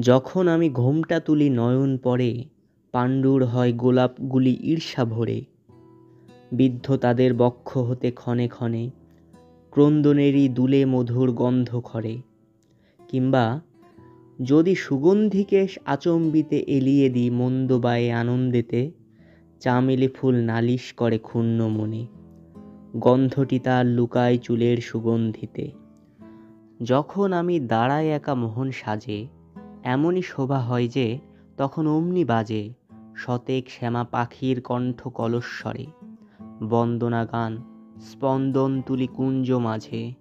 যখন আমি ঘোমটা তুলি নয়ন পরে, পাণ্ডুর হয় গোলাপগুলি ঈর্ষা ভরে। বিদ্ধ তাদের বক্ষ হতে ক্ষণে ক্ষণে, ক্রন্দনেরই দুলে মধুর গন্ধ খরে। কিংবা যদি সুগন্ধিকে আচম্বিতে এলিয়ে দিই মন্দ বায়ে আনন্দেতে, চামেলি ফুল নালিশ করে ক্ষুণ্ণ মনে, গন্ধটি তার লুকায় চুলের সুগন্ধিতে। যখন আমি দাঁড়াই একা মোহন সাজে, এমনই শোভা হয় যে তখন অমনি বাজে শতেক শ্যামা পাখির কণ্ঠ কলস্বরে, বন্দনা গান স্পন্দন তুলি কুঞ্জ মাঝে।